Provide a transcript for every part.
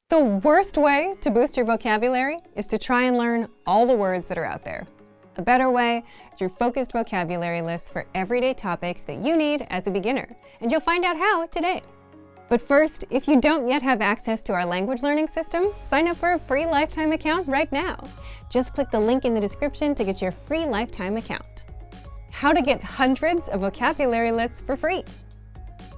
The worst way to boost your vocabulary is to try and learn all the words that are out there. A better way is through focused vocabulary lists for everyday topics that you need as a beginner, and you'll find out how today. But first, if you don't yet have access to our language learning system, sign up for a free lifetime account right now. Just click the link in the description to get your free lifetime account. How to get hundreds of vocabulary lists for free.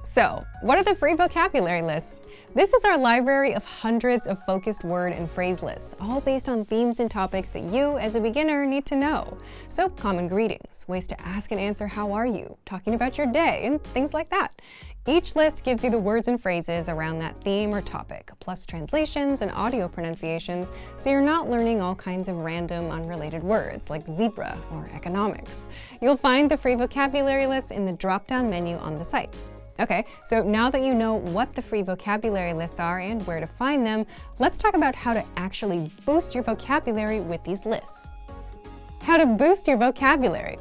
So, what are the free vocabulary lists? This is our library of hundreds of focused word and phrase lists, all based on themes and topics that you, as a beginner, need to know. So, common greetings, ways to ask and answer how are you, talking about your day, and things like that. Each list gives you the words and phrases around that theme or topic, plus translations and audio pronunciations, so you're not learning all kinds of random, unrelated words like zebra or economics. You'll find the free vocabulary list in the drop-down menu on the site. Okay, so now that you know what the free vocabulary lists are and where to find them, let's talk about how to actually boost your vocabulary with these lists. How to boost your vocabulary.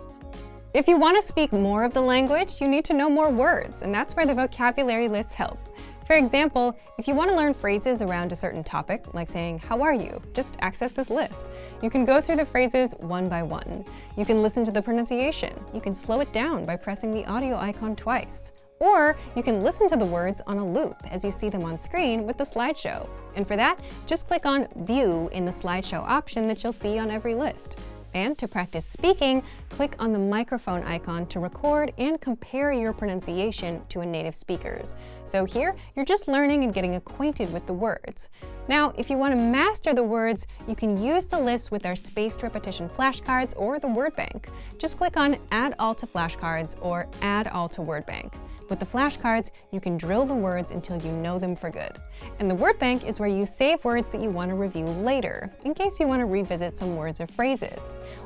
If you want to speak more of the language, you need to know more words, and that's where the vocabulary lists help. For example, if you want to learn phrases around a certain topic, like saying, "How are you?" just access this list. You can go through the phrases one by one. You can listen to the pronunciation. You can slow it down by pressing the audio icon twice. Or you can listen to the words on a loop as you see them on screen with the slideshow. And for that, just click on View in the slideshow option that you'll see on every list. And to practice speaking, click on the microphone icon to record and compare your pronunciation to a native speaker's. So here, you're just learning and getting acquainted with the words. Now, if you want to master the words, you can use the list with our spaced repetition flashcards or the word bank. Just click on Add All to Flashcards or Add All to Word Bank. With the flashcards, you can drill the words until you know them for good. And the word bank is where you save words that you want to review later, in case you want to revisit some words or phrases.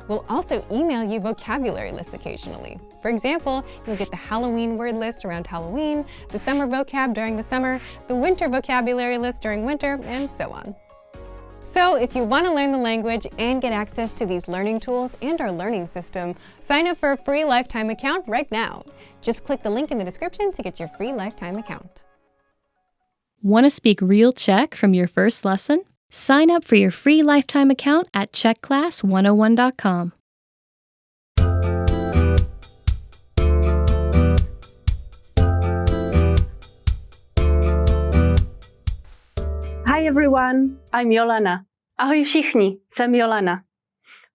We'll also email you vocabulary lists occasionally. For example, you'll get the Halloween word list around Halloween, the summer vocab during the summer, the winter vocabulary list during winter, and so on. So if you want to learn the language and get access to these learning tools and our learning system, sign up for a free lifetime account right now. Just click the link in the description to get your free lifetime account. Want to speak real Czech from your first lesson? Sign up for your free lifetime account at czechclass101.com. Hi everyone, I'm Jolana. Ahoj všichni, jsem Jolana.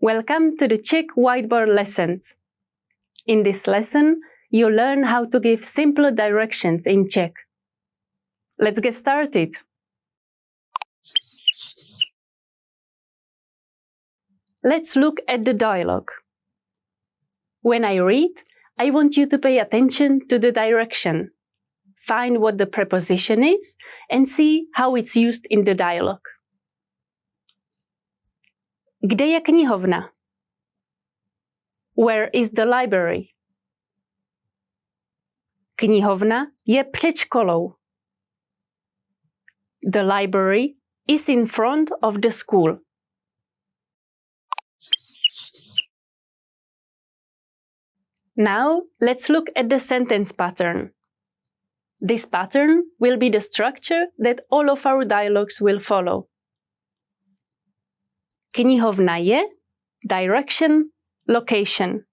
Welcome to the Czech whiteboard lessons. In this lesson, you'll learn how to give simple directions in Czech. Let's get started. Let's look at the dialogue. When I read, I want you to pay attention to the direction. Find what the preposition is and see how it's used in the dialogue. Kde je knihovna? Where is the library? Knihovna je před školou. The library is in front of the school. Now, let's look at the sentence pattern. This pattern will be the structure that all of our dialogues will follow. Knihovna je, direction, location.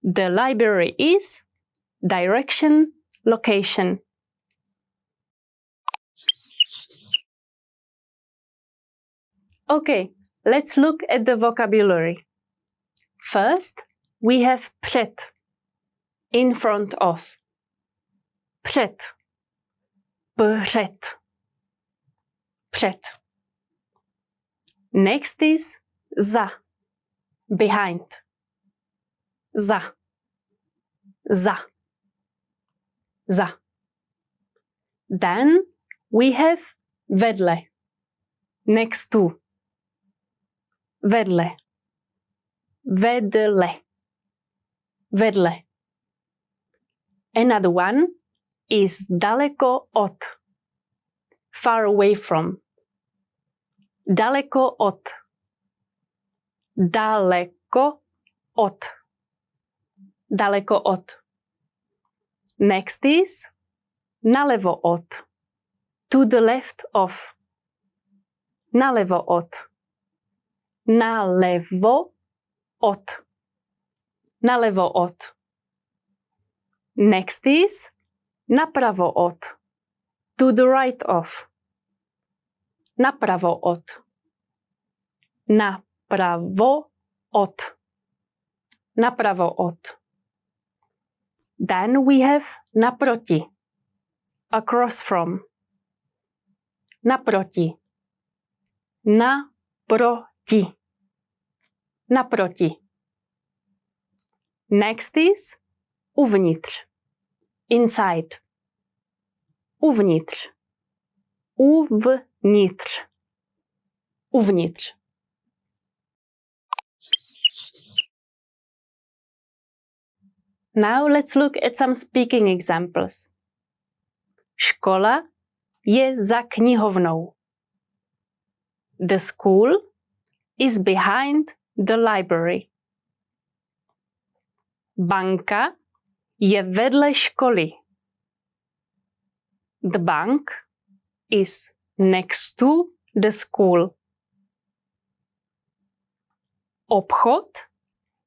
The library is, direction, location. Okay, let's look at the vocabulary. First, we have před, in front of. Před, před, před. Next is za, behind. Za, za, za. Then we have vedle, next to. Vedle, vedle, vedle. Another one is daleko od, far away from. Daleko od, daleko od, daleko od. Next is nalevo od, To the left of. Nalevo od. Nalevo od. Nalevo od. Next is napravo od. To the right of. Napravo od. Napravo od. Napravo od. Then we have naproti. Across from. Naproti. Naproti. Naproti. Next is uvnitř. Inside. Uvnitř. Uvnitř. Uvnitř. Now let's look at some speaking examples. Škola je za knihovnou. The school is behind the library. Banka je vedle školy. The bank is next to the school. Obchod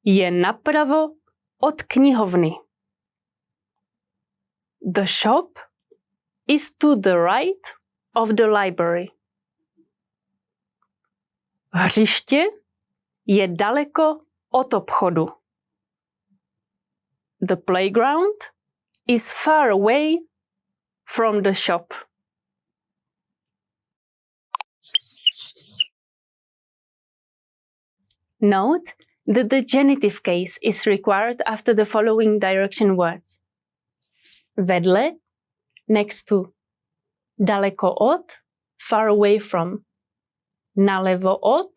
je napravo od knihovny. The shop is to the right of the library. Hřiště je daleko od obchodu. The playground is far away from the shop. Note that the genitive case is required after the following direction words. Vedle, next to. Daleko od, far away from. Nalevo od,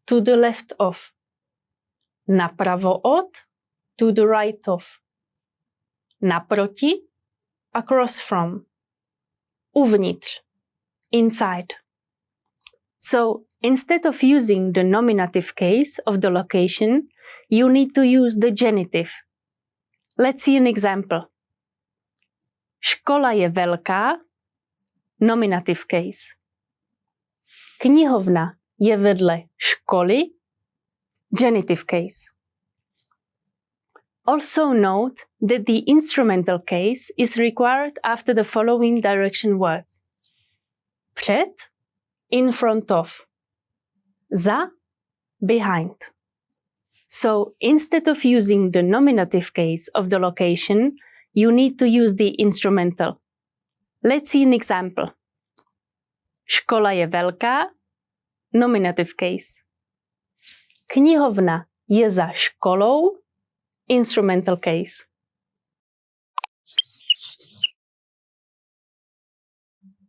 to the left of. Napravo od, to the right of. Naproti, across from. Uvnitř, inside. So, instead of using the nominative case of the location, you need to use the genitive. Let's see an example. Škola je velká, nominative case. Knihovna je vedle školy, genitive case. Also note that the instrumental case is required after the following direction words. Před, in front of. Za, behind. So instead of using the nominative case of the location, you need to use the instrumental. Let's see an example. Škola je velká, nominative case. Knihovna je za školou, instrumental case.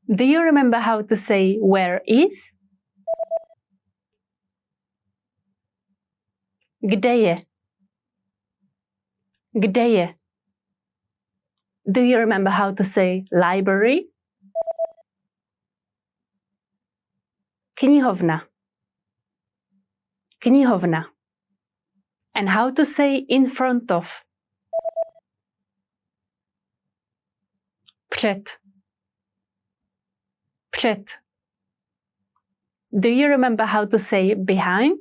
Do you remember how to say where is? Kde je? Kde je? Do you remember how to say library? Knihovna. Knihovna. And how to say in front of? Před. Před. Do you remember how to say behind?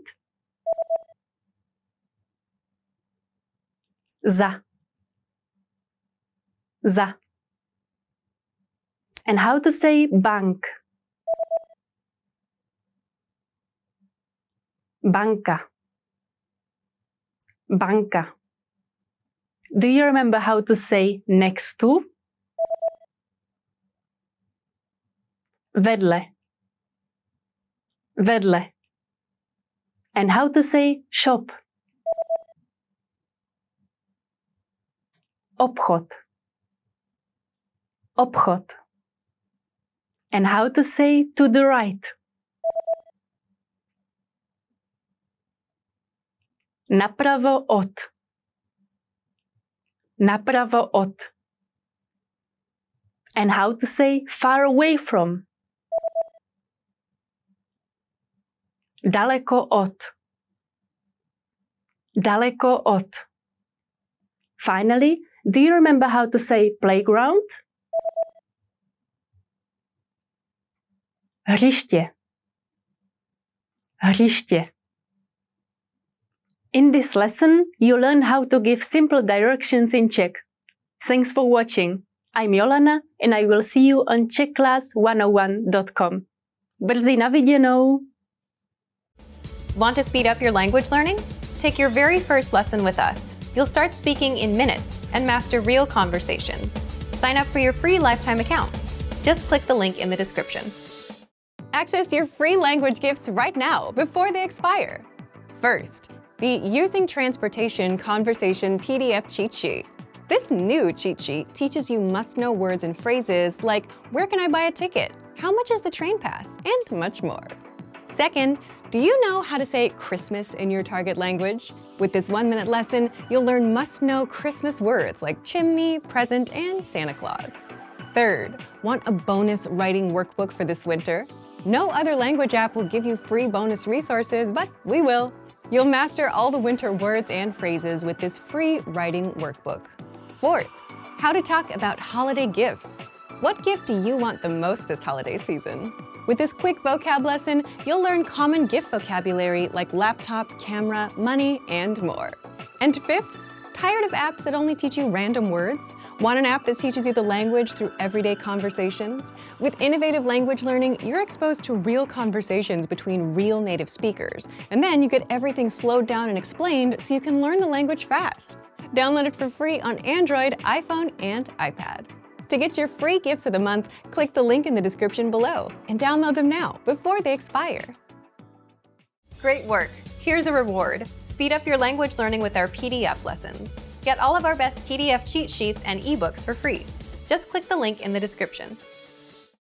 Za. Za. And how to say bank? Banka. Banka. Do you remember how to say next to? Vedle. Vedle. And how to say shop? Obchod. Obchod. And how to say to the right? Napravo od. Napravo od. And how to say far away from? Daleko od. Daleko od. Finally, do you remember how to say playground? hřiště, hřiště. In this lesson, you learn how to give simple directions in Czech. Thanks for watching. I'm Jolana and I will see you on czechclass101.com. Brzy na viděnou! Want to speed up your language learning? Take your very first lesson with us. You'll start speaking in minutes and master real conversations. Sign up for your free lifetime account. Just click the link in the description. Access your free language gifts right now before they expire. First, the Using Transportation Conversation PDF cheat sheet. This new cheat sheet teaches you must-know words and phrases like, where can I buy a ticket? How much is the train pass? And much more. Second, do you know how to say Christmas in your target language? With this 1-minute lesson, you'll learn must-know Christmas words like chimney, present, and Santa Claus. Third, want a bonus writing workbook for this winter? No other language app will give you free bonus resources, but we will. You'll master all the winter words and phrases with this free writing workbook. Fourth, how to talk about holiday gifts. What gift do you want the most this holiday season? With this quick vocab lesson, you'll learn common gift vocabulary like laptop, camera, money, and more. And fifth, tired of apps that only teach you random words? Want an app that teaches you the language through everyday conversations? With innovative language learning, you're exposed to real conversations between real native speakers. And then you get everything slowed down and explained so you can learn the language fast. Download it for free on Android, iPhone, and iPad. To get your free gifts of the month, click the link in the description below and download them now before they expire. Great work! Here's a reward. Speed up your language learning with our PDF lessons. Get all of our best PDF cheat sheets and ebooks for free. Just click the link in the description.